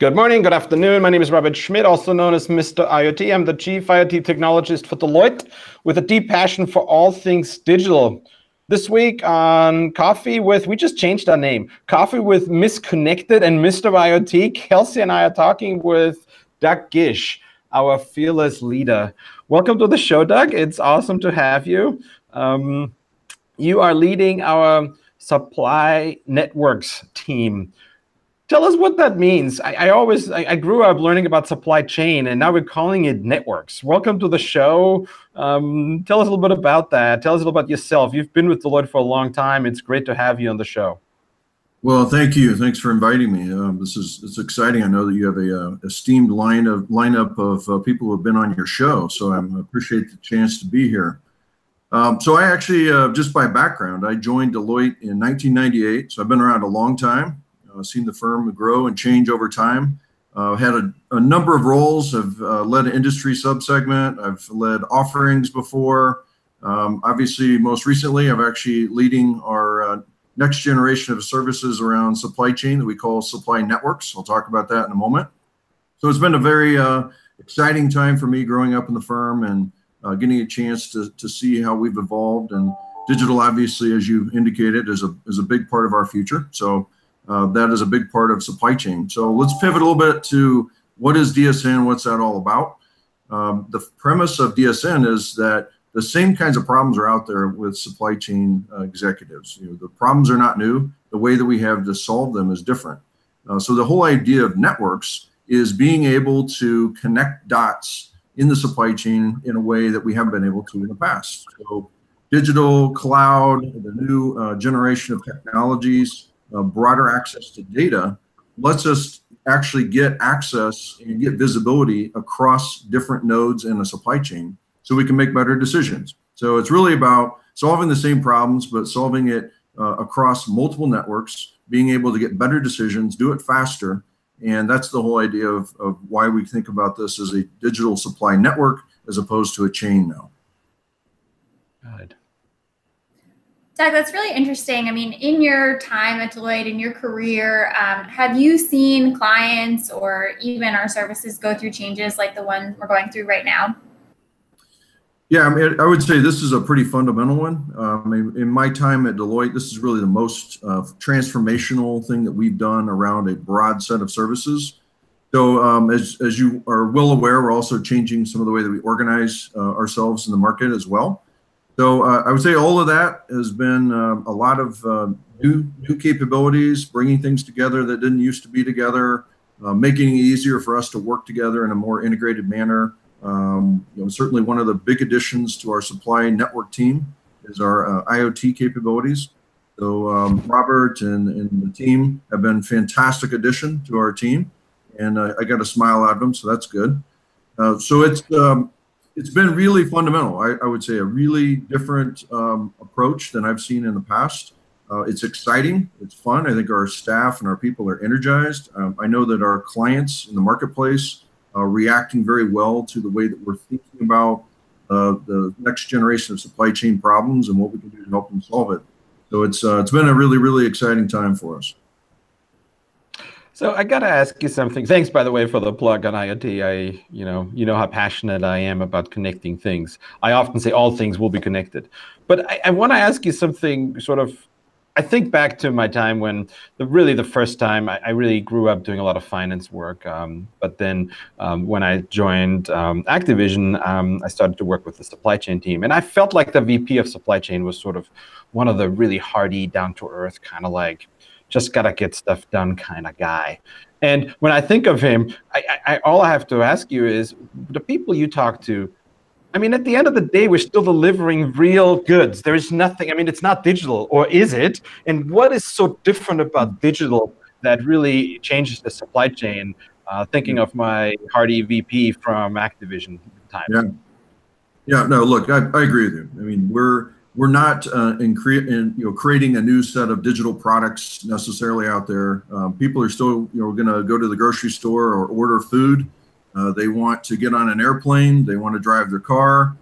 Good morning, good afternoon. My name is Robert Schmid, also known as Mr. IoT. I'm the Chief IoT Technologist for Deloitte with a deep passion for all things digital. This week on Coffee with, we just changed our name, Coffee with Misconnected and Mr. IoT, Kelsey and I are talking with Doug Gish, our fearless leader. Welcome to the show, Doug. It's awesome to have you. You are leading our supply networks team. Tell us what that means. I grew up learning about supply chain, and now we're calling it networks. Welcome to the show. Tell us a little bit about that. Tell us a little about yourself. You've been with Deloitte for a long time. It's great to have you on the show. Well, thank you. Thanks for inviting me. It's exciting. I know that you have a esteemed lineup of people who have been on your show, so I appreciate the chance to be here. So I actually, just by background, I joined Deloitte in 1998, so I've been around a long time. Seen the firm grow and change over time. Had a number of roles. I've led an industry subsegment. I've led offerings before. Obviously, most recently, I'm actually leading our next generation of services around supply chain that we call supply networks. I'll talk about that in a moment. So it's been a very exciting time for me growing up in the firm and getting a chance to see how we've evolved. And digital, obviously, as you indicated, is a big part of our future. So that is a big part of supply chain. So let's pivot a little bit to what is DSN, what's that all about? The premise of DSN is that the same kinds of problems are out there with supply chain executives. The problems are not new. The way that we have to solve them is different. So the whole idea of networks is being able to connect dots in the supply chain in a way that we haven't been able to in the past. So digital, cloud, the new generation of technologies, broader access to data lets us actually get access and get visibility across different nodes in a supply chain so we can make better decisions. So it's really about solving the same problems, but solving it across multiple networks, being able to get better decisions, do it faster. And that's the whole idea of why we think about this as a digital supply network as opposed to a chain now. Good. Doug, that's really interesting. I mean, in your time at Deloitte, in your career, have you seen clients or even our services go through changes like the one we're going through right now? Yeah, I mean, I would say this is a pretty fundamental one. In my time at Deloitte, this is really the most transformational thing that we've done around a broad set of services. So as you are well aware, we're also changing some of the way that we organize ourselves in the market as well. So I would say all of that has been a lot of new capabilities, bringing things together that didn't used to be together, making it easier for us to work together in a more integrated manner. Certainly one of the big additions to our supply network team is our IoT capabilities. So Robert and the team have been fantastic addition to our team, and I got a smile out of them, so that's good. So it's been really fundamental. I would say a really different approach than I've seen in the past. It's exciting. It's fun. I think our staff and our people are energized. I know that our clients in the marketplace are reacting very well to the way that we're thinking about the next generation of supply chain problems and what we can do to help them solve it. So it's been a really, really exciting time for us. So I got to ask you something. Thanks, by the way, for the plug on IoT. You know how passionate I am about connecting things. I often say all things will be connected. But I want to ask you something sort of, I think back to my time when the first time I really grew up doing a lot of finance work. But then when I joined Activision, I started to work with the supply chain team. And I felt like the VP of supply chain was sort of one of the really hardy, down-to-earth, kind of like, just got to get stuff done kind of guy. And when I think of him, all I have to ask you is, the people you talk to, I mean, at the end of the day, we're still delivering real goods. There is nothing, I mean, it's not digital, or is it? And what is so different about digital that really changes the supply chain? Thinking of my hardy VP from Activision time. Yeah, no, look, I agree with you. I mean, we're not creating a new set of digital products necessarily out there. People are still going to go to the grocery store or order food. They want to get on an airplane. They want to drive their car.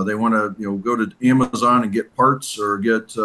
They want to go to Amazon and get parts or get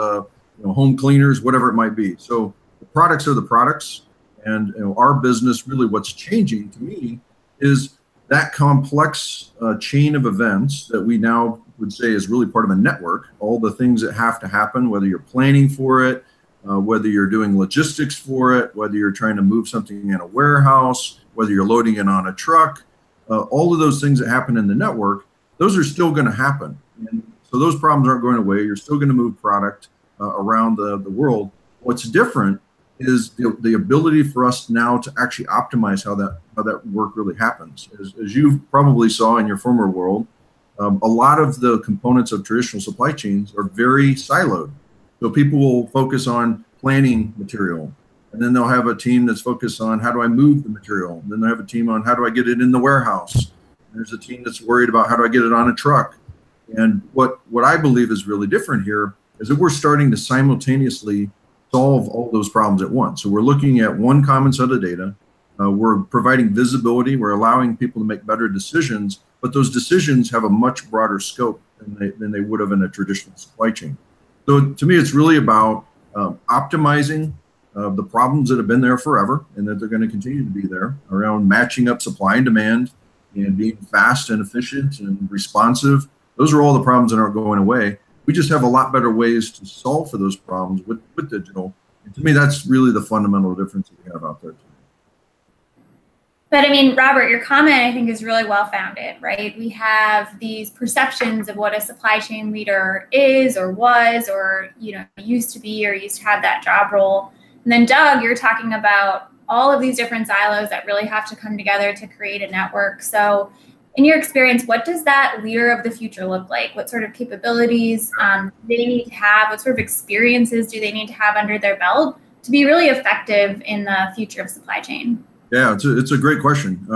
home cleaners, whatever it might be. So the products are the products, And our business, really what's changing to me is that complex chain of events that we now would say is really part of a network, all the things that have to happen, whether you're planning for it, whether you're doing logistics for it, whether you're trying to move something in a warehouse, whether you're loading it on a truck, all of those things that happen in the network, those are still going to happen. And so those problems aren't going away. You're still going to move product around the world. What's different is the ability for us now to actually optimize how that work really happens. As you probably saw in your former world, a lot of the components of traditional supply chains are very siloed. So people will focus on planning material, and then they'll have a team that's focused on how do I move the material. And then they have a team on how do I get it in the warehouse. And there's a team that's worried about how do I get it on a truck. And what I believe is really different here is that we're starting to simultaneously solve all those problems at once. So we're looking at one common set of data. We're providing visibility. We're allowing people to make better decisions, but those decisions have a much broader scope than they would have in a traditional supply chain. So to me, it's really about optimizing the problems that have been there forever and that they're going to continue to be there around matching up supply and demand and being fast and efficient and responsive. Those are all the problems that aren't going away. We just have a lot better ways to solve for those problems with digital. And to me, that's really the fundamental difference that we have out there today. But I mean, Robert, your comment, I think, is really well founded, right? We have these perceptions of what a supply chain leader is or was or, used to be or used to have that job role. And then, Doug, you're talking about all of these different silos that really have to come together to create a network. So in your experience, what does that leader of the future look like? What sort of capabilities do they need to have? What sort of experiences do they need to have under their belt to be really effective in the future of supply chain? Yeah, it's a great question.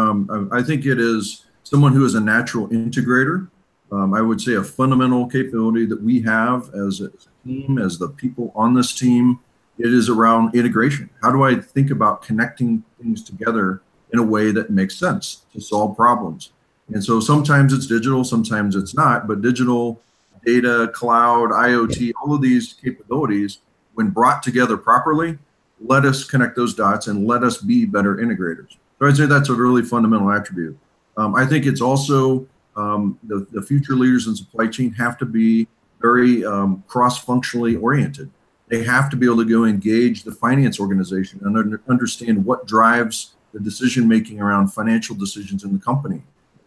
I think it is someone who is a natural integrator. I would say a fundamental capability that we have as a team, as the people on this team, it is around integration. How do I think about connecting things together in a way that makes sense to solve problems? And so sometimes it's digital, sometimes it's not, but digital, data, cloud, IoT, all of these capabilities, when brought together properly, let us connect those dots and let us be better integrators. So I'd say that's a really fundamental attribute. I think it's also the future leaders in supply chain have to be very cross-functionally oriented. They have to be able to go engage the finance organization and understand what drives the decision-making around financial decisions in the company.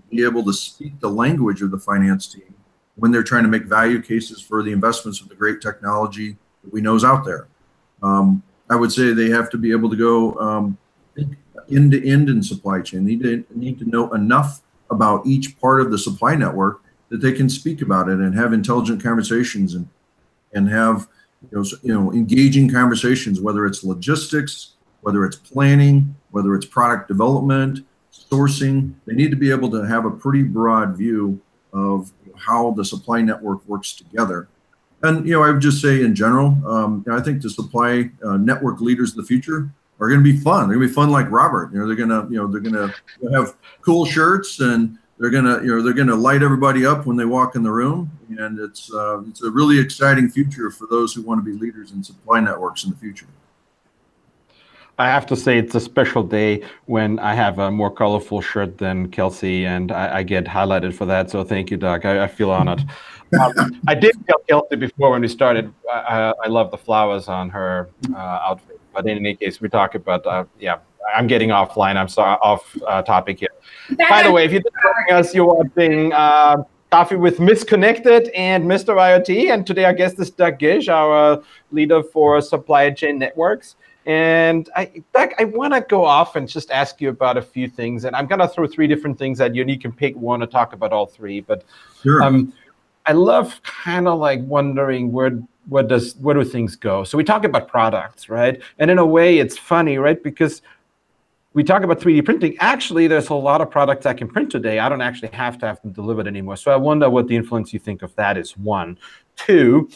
Be able to speak the language of the finance team when they're trying to make value cases for the investments of the great technology that we know is out there. I would say they have to be able to go end to end in supply chain. They need to know enough about each part of the supply network that they can speak about it and have intelligent conversations and have engaging conversations, whether it's logistics, whether it's planning, whether it's product development, sourcing. They need to be able to have a pretty broad view of how the supply network works together. And I would just say in general, I think the supply network leaders of the future are going to be fun. They're going to be fun like Robert. They're going to have cool shirts and they're going to light everybody up when they walk in the room. And it's a really exciting future for those who want to be leaders in supply networks in the future. I have to say it's a special day when I have a more colorful shirt than Kelsey, and I get highlighted for that. So thank you, Doug. I feel honored. I did tell Kelsey before when we started, I love the flowers on her outfit. But in any case, we talk about, I'm getting offline. I'm sorry, off topic here. By the way, if you're joining us, you're watching Coffee with Misconnected and Mr.IoT. And today our guest is Doug Gish, our leader for supply chain networks. And Doug, I want to go off and just ask you about a few things. And I'm going to throw three different things at you, and you can pick one to talk about all three. But sure. I love kind of like wondering where do things go? So we talk about products, right? And in a way, it's funny, right? Because we talk about 3D printing. Actually, there's a lot of products I can print today. I don't actually have to have them delivered anymore. So I wonder what the influence you think of that is, one. Two,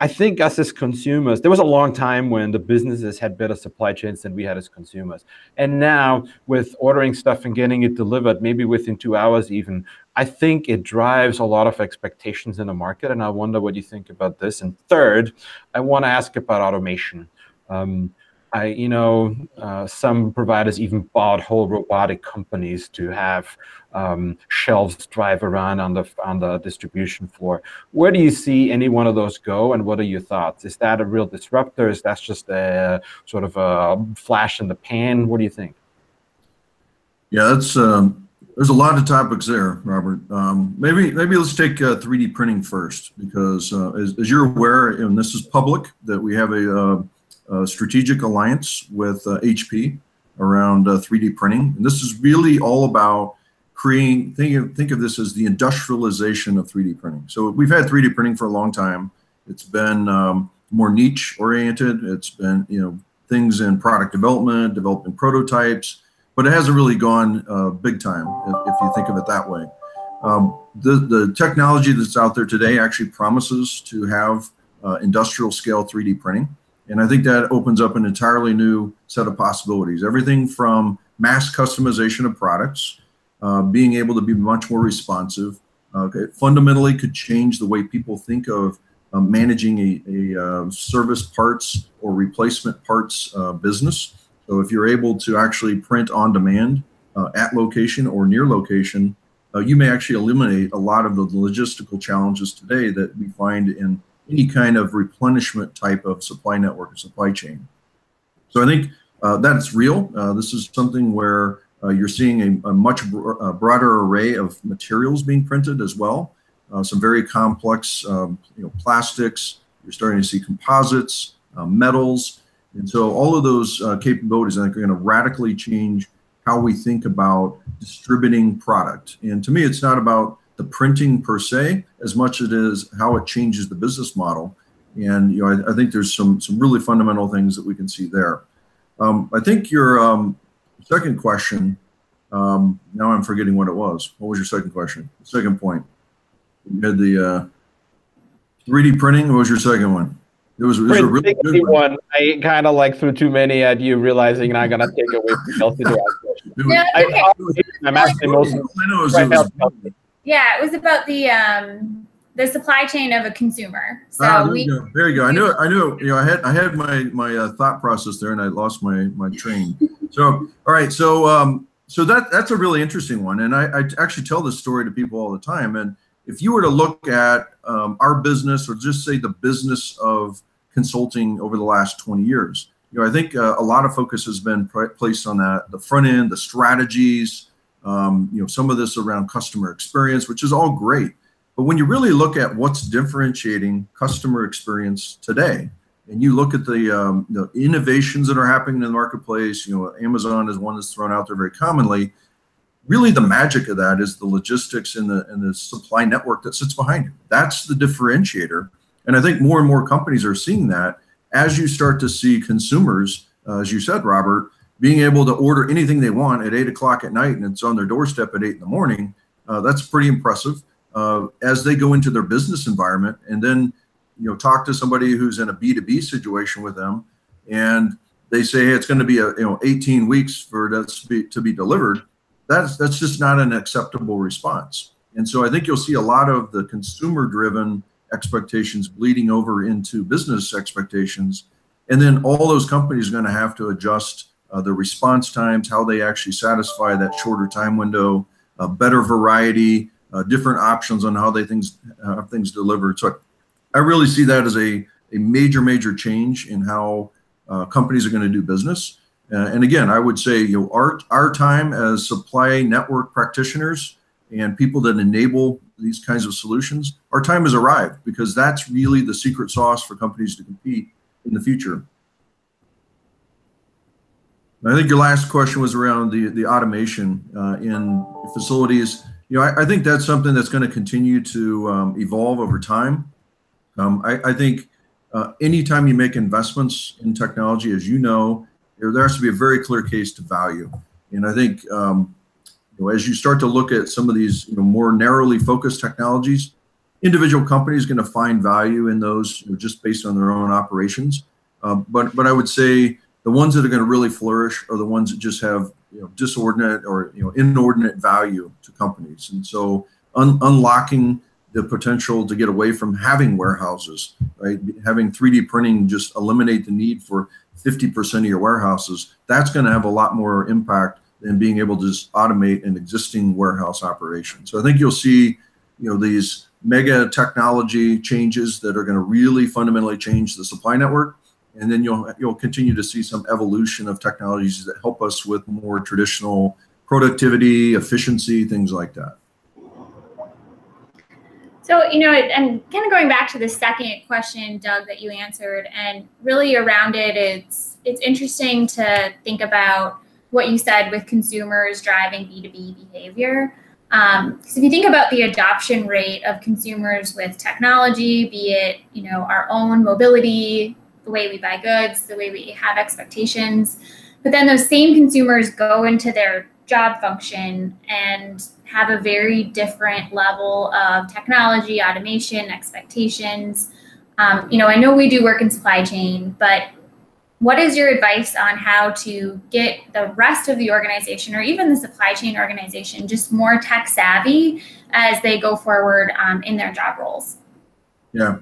I think us as consumers, there was a long time when the businesses had better supply chains than we had as consumers. And now with ordering stuff and getting it delivered, maybe within 2 hours even, I think it drives a lot of expectations in the market. And I wonder what you think about this. And third, I want to ask about automation. Some providers even bought whole robotic companies to have shelves drive around on the distribution floor. Where do you see any one of those go, and what are your thoughts? Is that a real disruptor? Is that just a sort of a flash in the pan? What do you think? Yeah, that's there's a lot of topics there, Robert. Maybe let's take 3D printing first, because as you're aware, and this is public, that we have a strategic alliance with HP around 3D printing. And this is really all about creating, think of this as the industrialization of 3D printing. So we've had 3D printing for a long time. It's been more niche oriented. It's been, things in product development, developing prototypes, but it hasn't really gone big time, if you think of it that way. The technology that's out there today actually promises to have industrial scale 3D printing. And I think that opens up an entirely new set of possibilities. Everything from mass customization of products, being able to be much more responsive. It fundamentally could change the way people think of managing a service parts or replacement parts business. So if you're able to actually print on demand at location or near location, you may actually eliminate a lot of the logistical challenges today that we find in any kind of replenishment type of supply network or supply chain. So I think that's real. This is something where you're seeing a much broader array of materials being printed as well. Some very complex, plastics. You're starting to see composites, metals. And so all of those capabilities, I think, are going to radically change how we think about distributing product. And to me, it's not about the printing per se as much as it is how it changes the business model. And I think there's some really fundamental things that we can see there. I think your second question, now I'm forgetting what it was. What was your second question? The second point. You had the 3D printing. What was your second one? It was a really good one. I kind of threw too many at you, realizing I'm gonna take away from Kelsey to ask questions. I'm asking most. Yeah, it was about the supply chain of a consumer. So there you go. I knew. I had my thought process there, and I lost my train. So all right. So that's a really interesting one, and I actually tell this story to people all the time. And if you were to look at our business, or just say the business of consulting over the last 20 years, I think a lot of focus has been placed on the front end, the strategies, some of this around customer experience, which is all great. But when you really look at what's differentiating customer experience today, and you look at the innovations that are happening in the marketplace, Amazon is one that's thrown out there very commonly. Really, the magic of that is the logistics and the supply network that sits behind it. That's the differentiator. And I think more and more companies are seeing that as you start to see consumers, as you said, Robert, being able to order anything they want at 8 o'clock at night and it's on their doorstep at 8 in the morning. That's pretty impressive as they go into their business environment, and then talk to somebody who's in a B2B situation with them, and they say, hey, it's going to be 18 weeks for that to be delivered. That's just not an acceptable response. And so I think you'll see a lot of the consumer-driven expectations bleeding over into business expectations. And then all those companies are going to have to adjust the response times, how they actually satisfy that shorter time window, better variety, different options on how they have things delivered. So I really see that as a major change in how companies are going to do business. And again, I would say, our time as supply network practitioners and people that enable these kinds of solutions, our time has arrived, because that's really the secret sauce for companies to compete in the future. I think your last question was around the automation in facilities. I think that's something that's going to continue to evolve over time. I think anytime you make investments in technology, as you know, there has to be a very clear case to value. And I think as you start to look at some of these more narrowly focused technologies, individual companies are going to find value in those just based on their own operations. But I would say the ones that are going to really flourish are the ones that just have disordinate or inordinate value to companies. And so unlocking the potential to get away from having warehouses, right? Having 3D printing just eliminate the need for 50% of your warehouses, that's going to have a lot more impact than being able to just automate an existing warehouse operation. So I think you'll see, these mega technology changes that are going to really fundamentally change the supply network. And then you'll continue to see some evolution of technologies that help us with more traditional productivity, efficiency, things like that. So, and kind of going back to the second question, Doug, that you answered, and really around it, it's interesting to think about what you said with consumers driving B2B behavior. Because if you think about the adoption rate of consumers with technology, be it, our own mobility, the way we buy goods, the way we have expectations, but then those same consumers go into their job function and have a very different level of technology, automation, expectations. I know we do work in supply chain, but what is your advice on how to get the rest of the organization, or even the supply chain organization, just more tech savvy as they go forward in their job roles? Yeah.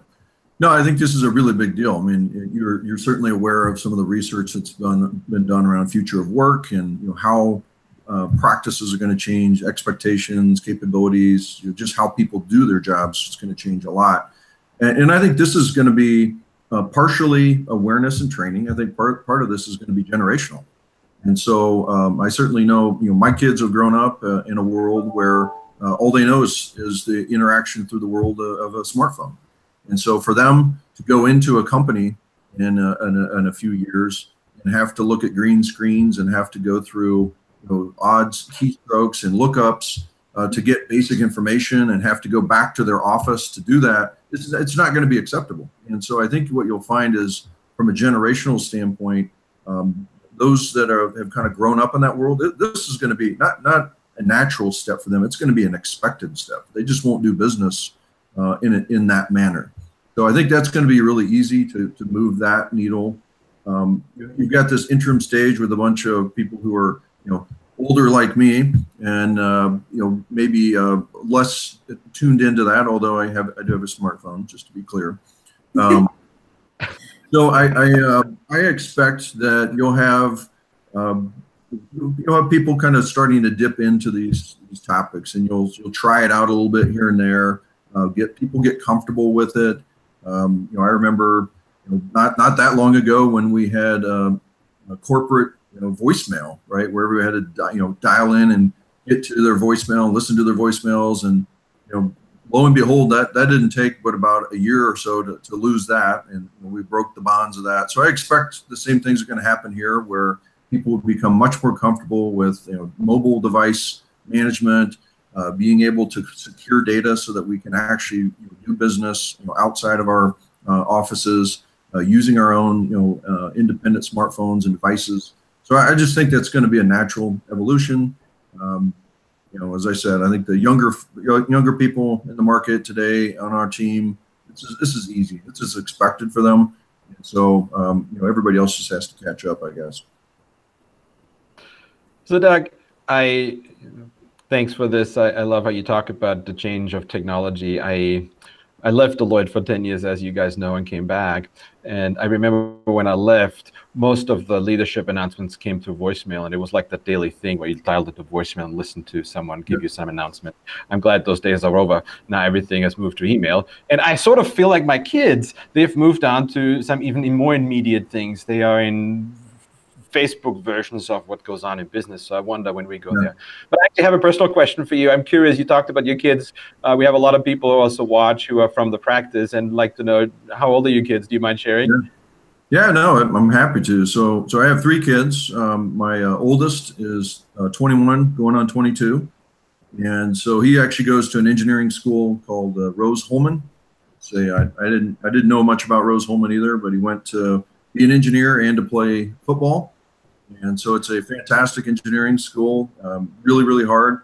No, I think this is a really big deal. I mean, you're certainly aware of some of the research that's been done around future of work and how practices are going to change, expectations, capabilities, just how people do their jobs is going to change a lot. And I think this is going to be partially awareness and training. I think part of this is going to be generational. And so I certainly know, my kids have grown up in a world where all they know is the interaction through the world of a smartphone. And so for them to go into a company in a few years and have to look at green screens and have to go through odds, keystrokes, and lookups to get basic information and have to go back to their office to do that, it's not going to be acceptable. And so I think what you'll find is, from a generational standpoint, those that have kind of grown up in that world, this is going to be not a natural step for them. It's going to be an expected step. They just won't do business in that manner. So I think that's going to be really easy to move that needle. You've got this interim stage with a bunch of people who are older like me, and maybe less tuned into that. Although I do have a smartphone, just to be clear. So I expect that you'll have people kind of starting to dip into these topics, and you'll try it out a little bit here and there. Get comfortable with it. I remember not that long ago when we had a corporate voicemail, right, where we had to dial in and get to their voicemail, listen to their voicemails, and lo and behold, that didn't take but about a year or so to lose that, and we broke the bonds of that. So I expect the same things are going to happen here, where people will become much more comfortable with mobile device management, being able to secure data so that we can actually do business outside of our offices, using our own independent smartphones and devices. So I just think that's going to be a natural evolution. As I said, I think the younger people in the market today on our team, this is easy. This is expected for them. And so everybody else just has to catch up, I guess. So Doug, thanks for this. I love how you talk about the change of technology. I left Deloitte for 10 years, as you guys know, and came back. And I remember when I left, most of the leadership announcements came through voicemail, and it was like that daily thing where you dialed into voicemail and listened to someone give you some announcement. I'm glad those days are over. Now everything has moved to email. And I sort of feel like my kids, they've moved on to some even more immediate things. They are in Facebook versions of what goes on in business. So I wonder when we go there. But I actually have a personal question for you. I'm curious, you talked about your kids. We have a lot of people who also watch who are from the practice and like to know, how old are your kids? Do you mind sharing? Yeah, no, I'm happy to. So I have 3 kids. My oldest is 21, going on 22. And so he actually goes to an engineering school called Rose-Hulman. I didn't know much about Rose-Hulman either, but he went to be an engineer and to play football. And so it's a fantastic engineering school, really, really hard.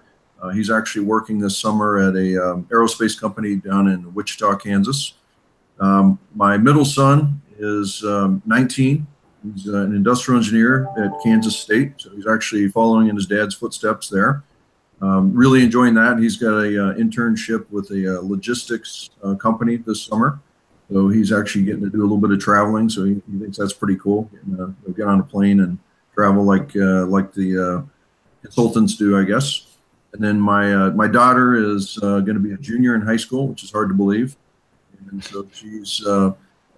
He's actually working this summer at a aerospace company down in Wichita, Kansas. My middle son is 19. He's an industrial engineer at Kansas State. So he's actually following in his dad's footsteps there. Really enjoying that. He's got a internship with a logistics company this summer. So he's actually getting to do a little bit of traveling. So he thinks that's pretty cool. Get on a plane and travel like the consultants do, I guess. And then my daughter is going to be a junior in high school, which is hard to believe. And so she's I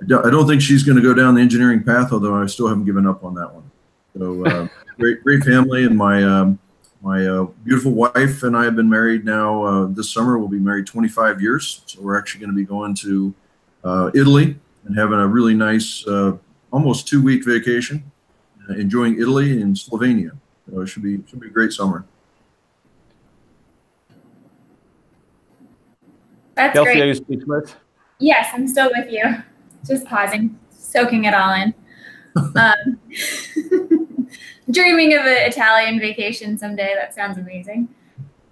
don't think she's going to go down the engineering path, although I still haven't given up on that one. So great family, and my beautiful wife and I have been married now. This summer we'll be married 25 years. So we're actually going to be going to Italy and having a really nice, almost 2-week vacation, enjoying Italy and Slovenia. So it should be a great summer. That's Kelsey, great. are you speechless? Yes, I'm still with you. Just pausing, soaking it all in. Dreaming of an Italian vacation someday. That sounds amazing.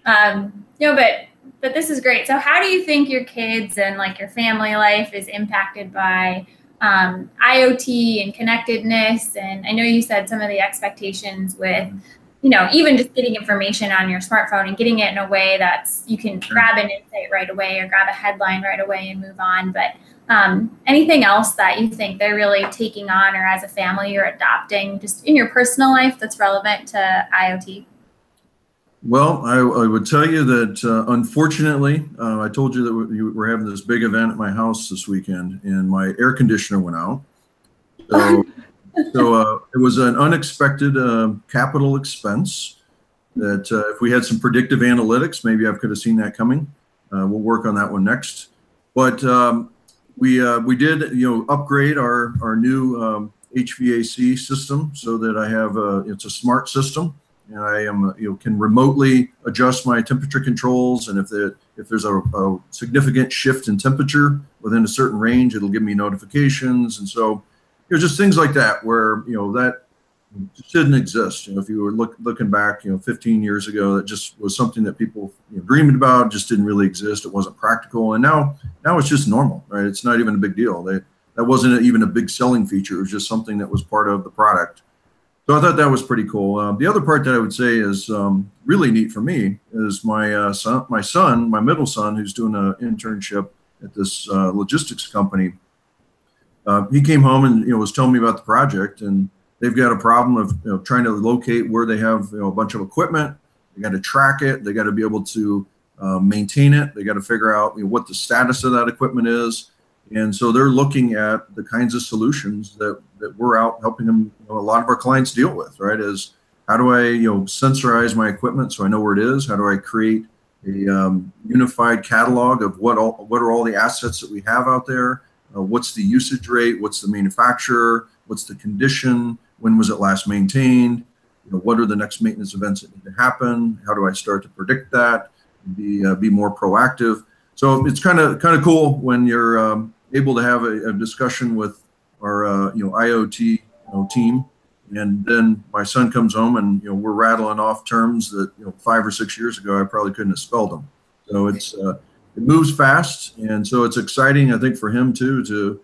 But this is great. So how do you think your kids and like your family life is impacted by IoT and connectedness? And I know you said some of the expectations with, even just getting information on your smartphone and getting it in a way that's you can grab an insight right away or grab a headline right away and move on. But anything else that you think they're really taking on, or as a family you're adopting just in your personal life that's relevant to IoT? Well, I would tell you that unfortunately, I told you that we were having this big event at my house this weekend, and my air conditioner went out. So it was an unexpected capital expense that if we had some predictive analytics, maybe I could have seen that coming. We'll work on that one next. But we did upgrade our new HVAC system so that I have it's a smart system, and I am can remotely adjust my temperature controls, and if there's a significant shift in temperature within a certain range, it'll give me notifications. And so just things like that where that just didn't exist. If you were looking back 15 years ago, that just was something that people dreamed about, just didn't really exist. It wasn't practical, and now it's just normal, right? It's not even a big deal. That wasn't even a big selling feature. It was just something that was part of the product. So I thought that was pretty cool. The other part that I would say is really neat for me is my middle son, who's doing an internship at this logistics company. He came home and was telling me about the project, and they've got a problem of trying to locate where they have a bunch of equipment. They got to track it. They got to be able to maintain it. They got to figure out what the status of that equipment is. And so they're looking at the kinds of solutions that we're out helping them, a lot of our clients deal with, right? Is how do I, sensorize my equipment so I know where it is? How do I create a unified catalog of what are all the assets that we have out there? What's the usage rate? What's the manufacturer? What's the condition? When was it last maintained? What are the next maintenance events that need to happen? How do I start to predict that? Be more proactive. So it's kind of cool when you're able to have a discussion with our IoT team, and then my son comes home and we're rattling off terms that 5 or 6 years ago I probably couldn't have spelled them. So it moves fast, and so it's exciting, I think, for him too, to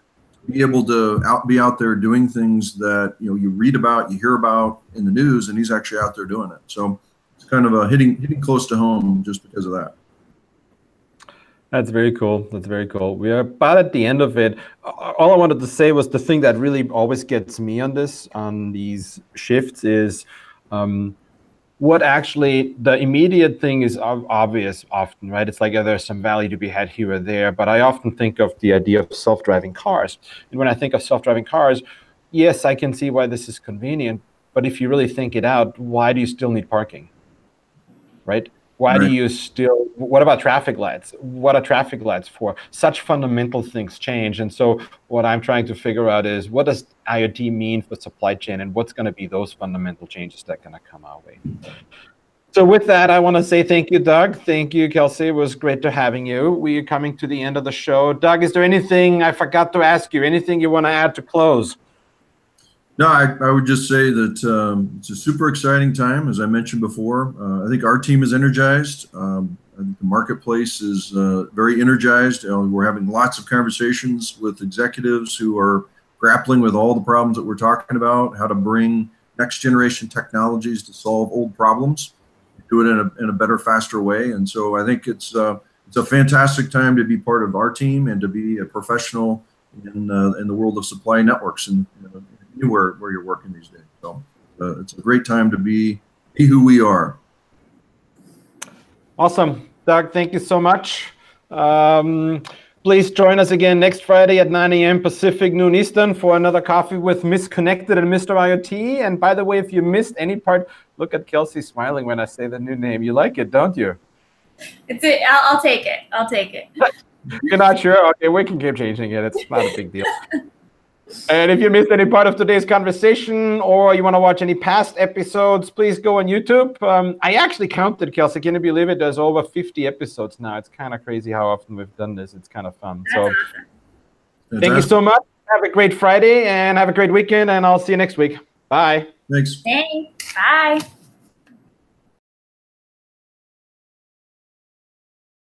be able to be out there doing things that you read about, you hear about in the news, and he's actually out there doing it. So it's kind of hitting close to home just because of that. That's very cool. That's very cool. We are about at the end of it. All I wanted to say was the thing that really always gets me on these shifts is what actually the immediate thing is obvious often, right? It's like there's some value to be had here or there, but I often think of the idea of self-driving cars. And when I think of self-driving cars, yes, I can see why this is convenient, but if you really think it out, why do you still need parking, right? Why do you still, what about traffic lights? What are traffic lights for? Such fundamental things change. And so what I'm trying to figure out is, what does IoT mean for supply chain, and what's going to be those fundamental changes that are going to come our way? So with that, I want to say thank you, Doug. Thank you, Kelsey. It was great to having you. We are coming to the end of the show. Doug, is there anything I forgot to ask you? Anything you want to add to close? No, I would just say that it's a super exciting time, as I mentioned before. I think our team is energized. I think the marketplace is very energized. We're having lots of conversations with executives who are grappling with all the problems that we're talking about, how to bring next generation technologies to solve old problems, do it in a better, faster way. And so I think it's a fantastic time to be part of our team and to be a professional in the world of supply networks and anywhere where you're working these days. So it's a great time to be who we are. Awesome. Doug, thank you so much. Please join us again next Friday at 9 a.m. Pacific, noon Eastern for another coffee with Miss Connected and Mr. IoT. And by the way, if you missed any part, look at Kelsey smiling when I say the new name. You like it, don't you? I'll take it. I'll take it. You're not sure? Okay, we can keep changing it. It's not a big deal. And if you missed any part of today's conversation or you want to watch any past episodes, please go on YouTube. I actually counted, Kelsey. Can you believe it? There's over 50 episodes now. It's kind of crazy how often we've done this. It's kind of fun. So thank you so much. Have a great Friday and have a great weekend. And I'll see you next week. Bye. Thanks. Thanks. Bye.